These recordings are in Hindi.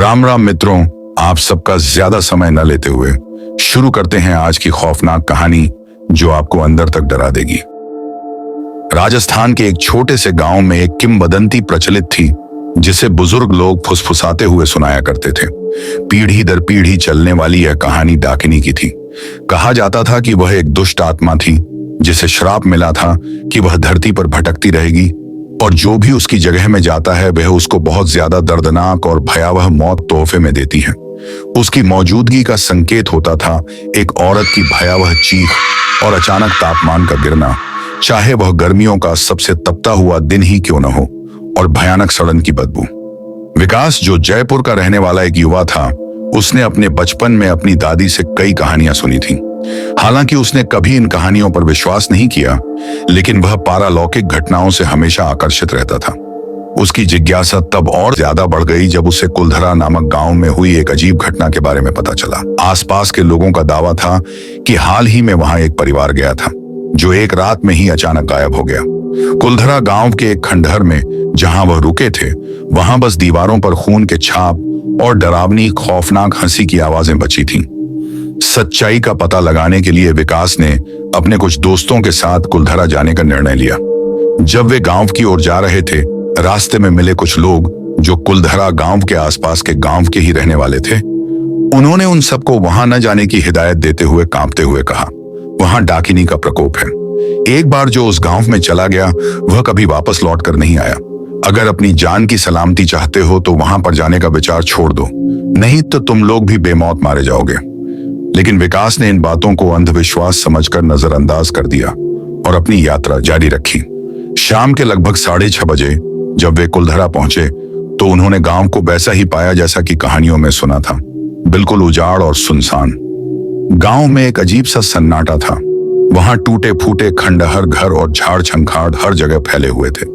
राम राम मित्रों, आप सबका ज्यादा समय न लेते हुए शुरू करते हैं आज की खौफनाक कहानी जो आपको अंदर तक डरा देगी। राजस्थान के एक छोटे से गांव में एक किंवदंती प्रचलित थी जिसे बुजुर्ग लोग फुसफुसाते हुए सुनाया करते थे। पीढ़ी दर पीढ़ी चलने वाली यह कहानी डाकिनी की थी। कहा जाता था कि वह एक दुष्ट आत्मा थी जिसे श्राप मिला था कि वह धरती पर भटकती रहेगी और जो भी उसकी जगह में जाता है वह उसको बहुत ज्यादा दर्दनाक और भयावह मौत तोहफे में देती है। उसकी मौजूदगी का संकेत होता था एक औरत की भयावह चीख और अचानक तापमान का गिरना, चाहे वह गर्मियों का सबसे तपता हुआ दिन ही क्यों न हो, और भयानक सड़न की बदबू। विकास, जो जयपुर का रहने वाला एक युवा था, उसने अपने बचपन में अपनी दादी से कई कहानियां सुनी थी। हालांकि उसने कभी इन कहानियों पर विश्वास नहीं किया, लेकिन वह पारलौकिक घटनाओं से हमेशा आकर्षित रहता था। उसकी जिज्ञासा तब और ज्यादा बढ़ गई जब उसे कुलधरा नामक गांव में हुई एक अजीब घटना के बारे में पता चला। आसपास के लोगों का दावा था कि हाल ही में वहां एक परिवार गया था जो एक रात में ही अचानक गायब हो गया। कुलधरा गांव के एक खंडहर में जहां वह रुके थे, वहां बस दीवारों पर खून के छाप और डरावनी खौफनाक हंसी की आवाजें बची थीं। सच्चाई का पता लगाने के लिए विकास ने अपने कुछ दोस्तों के साथ कुलधरा जाने का निर्णय लिया। जब वे गांव की ओर जा रहे थे, रास्ते में मिले कुछ लोग जो कुलधरा गांव के आसपास के गांव के ही रहने वाले थे। उन्होंने उन सबको वहां न जाने की हिदायत देते हुए कांपते हुए कहा, वहां डाकिनी का प्रकोप है। एक बार जो उस गांव में चला गया वह कभी वापस लौट कर नहीं आया। अगर अपनी जान की सलामती चाहते हो तो वहां पर जाने का विचार छोड़ दो, नहीं तो तुम लोग भी बेमौत मारे जाओगे। लेकिन विकास ने इन बातों को अंधविश्वास समझकर नजरअंदाज कर दिया और अपनी यात्रा जारी रखी। शाम के लगभग 6:30 बजे जब वे कुलधरा पहुंचे तो उन्होंने गांव को वैसा ही पाया जैसा कि कहानियों में सुना था, बिल्कुल उजाड़ और सुनसान। गांव में एक अजीब सा सन्नाटा था। वहां टूटे फूटे खंडहर, घर और झाड़ झंखाड़ हर जगह फैले हुए थे।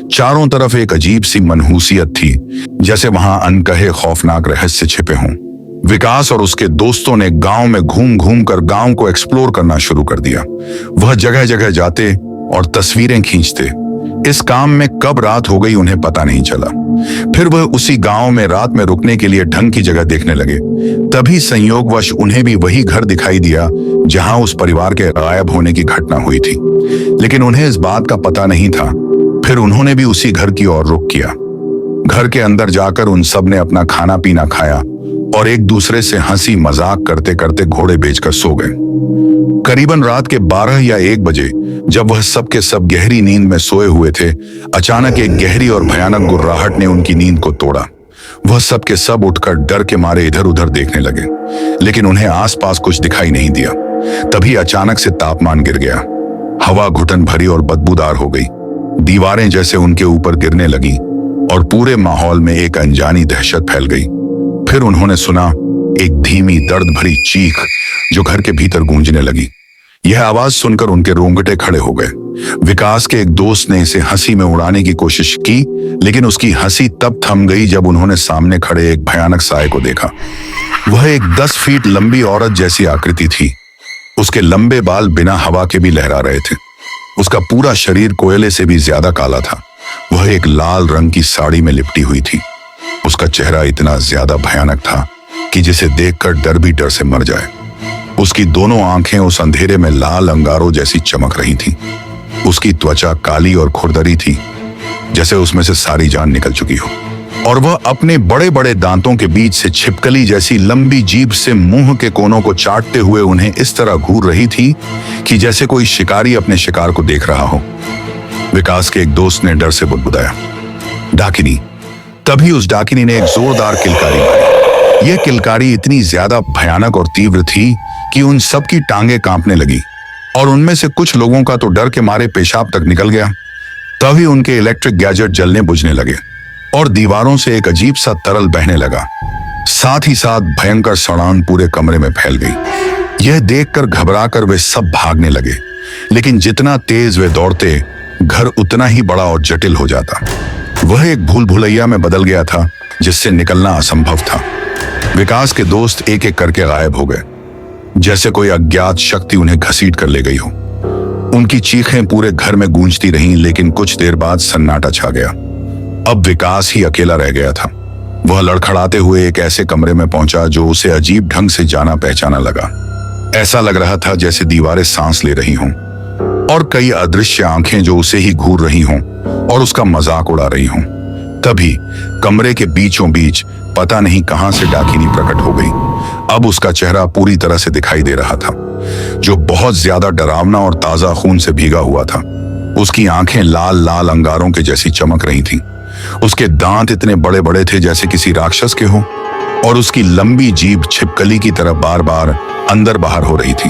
चारों तरफ एक अजीब सी मनहूसियत थी, जैसे वहां अनकहे खौफनाक रहस्य छिपे हों। विकास और उसके दोस्तों ने गांव में घूम घूम कर गांव को एक्सप्लोर करना शुरू कर दिया। वह जगह जगह जाते और तस्वीरें खींचते। इस काम में कब रात हो गई उन्हें पता नहीं चला। फिर वह उसी गांव में रात में रुकने के लिए ढंग की जगह देखने लगे। तभी संयोगवश उन्हें भी वही घर दिखाई दिया जहां उस परिवार के गायब होने की घटना हुई थी, लेकिन उन्हें इस बात का पता नहीं था। फिर उन्होंने भी उसी घर की ओर रुख किया। घर के अंदर जाकर उन सब ने अपना खाना पीना खाया और एक दूसरे से हंसी मजाक करते करते घोड़े बेचकर सो गए। करीबन रात के 12 या 1 बजे जब वह सब के सब गहरी नींद में सोए हुए थे, अचानक एक गहरी और भयानक गुर्राहट ने उनकी नींद को तोड़ा। वह सब के सब उठकर डर के मारे इधर उधर देखने लगे, लेकिन उन्हें आसपास कुछ दिखाई नहीं दिया। तभी अचानक से तापमान गिर गया। हवा घुटन भरी और बदबूदार हो गई। दीवारें जैसे उनके ऊपर गिरने लगी और पूरे माहौल में एक अनजानी दहशत फैल गई। फिर उन्होंने सुना एक धीमी दर्द भरी चीख जो घर के भीतर गूंजने लगी। यह आवाज सुनकर उनके रोंगटे खड़े हो गए। विकास के एक दोस्त ने इसे हंसी में उड़ाने की कोशिश की, लेकिन उसकी हंसी तब थम गई जब उन्होंने सामने खड़े एक भयानक साए को देखा। वह एक 10 फीट लंबी औरत जैसी आकृति थी। उसके लंबे बाल बिना हवा के भी लहरा रहे थे। उसका पूरा शरीर कोयले से भी ज्यादा काला था। वह एक लाल रंग की साड़ी में लिपटी हुई थी। उसका चेहरा इतना ज्यादा भयानक था कि जिसे देखकर डर भी डर से मर जाए। उसकी दोनों आंखें उस अंधेरे में लाल अंगारों जैसी चमक रही थीं। उसकी त्वचा काली और खुरदरी थी, जैसे उसमें से सारी जान निकल चुकी हो, और वह अपने बड़े बड़े दांतों के बीच से छिपकली जैसी लंबी जीभ से मुंह के कोनों को चाटते हुए उन्हें इस तरह घूर रही थी कि जैसे कोई शिकारी अपने शिकार को देख रहा हो। विकास के एक दोस्त ने डर से बुदबुदाया, डाकिनी। तभी उस डाकिनी ने एक जोरदार किलकारी मारी। यह किलकारी इतनी ज्यादा भयानक और तीव्र थी कि उन सब की टांगें कांपने लगी और उनमें से कुछ लोगों का तो डर के मारे पेशाब तक निकल गया। तभी उनके इलेक्ट्रिक गैजेट जलने बुझने लगे और दीवारों से एक अजीब सा तरल बहने लगा। साथ ही साथ भयंकर सड़ान पूरे कमरे में फैल गई। यह देखकर घबराकर वे सब भागने लगे, लेकिन जितना तेज वे दौड़ते, घर उतना ही बड़ा और जटिल हो जाता। वह एक भूल भुलैया में बदल गया था जिससे निकलना असंभव था। विकास के दोस्त एक एक करके गायब हो गए, जैसे कोई अज्ञात शक्ति उन्हें घसीट कर ले गई हो। उनकी चीखें पूरे घर में गूंजती रहीं, लेकिन कुछ देर बाद सन्नाटा छा गया। अब विकास ही अकेला रह गया था। वह लड़खड़ाते हुए एक ऐसे कमरे में पहुंचा जो उसे अजीब ढंग से जाना पहचाना लगा। ऐसा लग रहा था जैसे दीवारें सांस ले रही हों और कई अदृश्य आंखें जो उसे ही घूर रही हों और उसका मजाक उड़ा रही हों। तभी कमरे के बीचों बीच पता नहीं कहां से डाकिनी प्रकट हो गई। अब उसका चेहरा पूरी तरह से दिखाई दे रहा था, जो बहुत ज्यादा डरावना और ताजा खून से भीगा हुआ था। उसकी आंखें लाल लाल अंगारों के जैसी चमक रही थीं। उसके दांत इतने बड़े बड़े थे जैसे किसी राक्षस के हों और उसकी लंबी जीभ छिपकली की तरह बार बार अंदर बाहर हो रही थी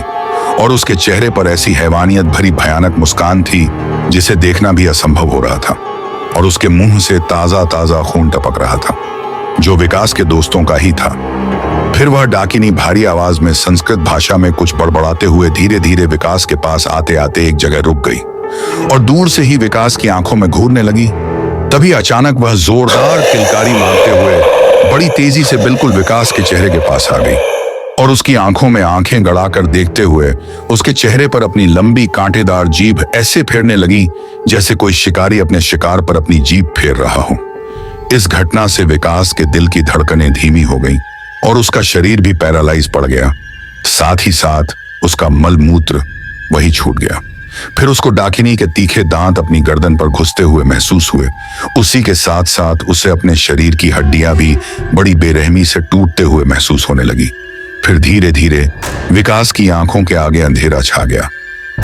और उसके चेहरे पर ऐसी हैवानियत भरी भयानक मुस्कान थी जिसे देखना भी असंभव हो रहा था। और उसके मुंह से ताजा ताजा खून टपक रहा था, जो विकास के दोस्तों का ही था। फिर वह डाकिनी भारी आवाज में संस्कृत भाषा में कुछ बड़बड़ाते हुए धीरे धीरे विकास के पास आते आते एक जगह रुक गई और दूर से ही विकास की आंखों में घूरने लगी। तभी अचानक वह जोरदार किलकारी मारते हुए बड़ी तेजी से बिल्कुल विकास के चेहरे के पास आ गई और उसकी आंखों में आंखें गड़ाकर देखते हुए उसके चेहरे पर अपनी लंबी कांटेदार जीभ ऐसे फेरने लगी जैसे कोई शिकारी अपने शिकार पर अपनी जीभ फेर रहा हो। इस घटना से विकास के दिल की धड़कनें धीमी हो गईं और उसका शरीर भी पैरालाइज पड़ गया। साथ ही साथ उसका मल मूत्र वही छूट गया। फिर उसको डाकिनी के तीखे दांत अपनी गर्दन पर घुसते हुए महसूस हुए। उसी के साथ साथ उसे अपने शरीर की हड्डियां भी बड़ी बेरहमी से टूटते हुए महसूस होने लगी। फिर धीरे धीरे विकास की आंखों के आगे अंधेरा छा गया।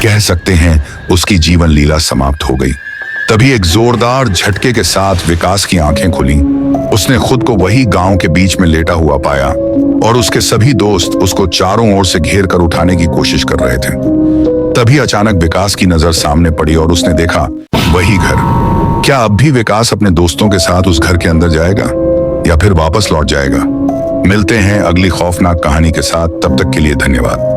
कह सकते हैं उसकी जीवन लीला समाप्त हो गई। तभी एक जोरदार झटके के साथ विकास की आंखें खुली। उसने खुद को वही गांव के बीच में लेटा हुआ पाया और उसके सभी दोस्त उसको चारों ओर से घेर कर उठाने की कोशिश कर रहे थे। तभी अचानक विकास की नजर सामने पड़ी और उसने देखा वही घर। क्या अब भी विकास अपने दोस्तों के साथ उस घर के अंदर जाएगा या फिर वापस लौट जाएगा? मिलते हैं अगली खौफनाक कहानी के साथ। तब तक के लिए धन्यवाद।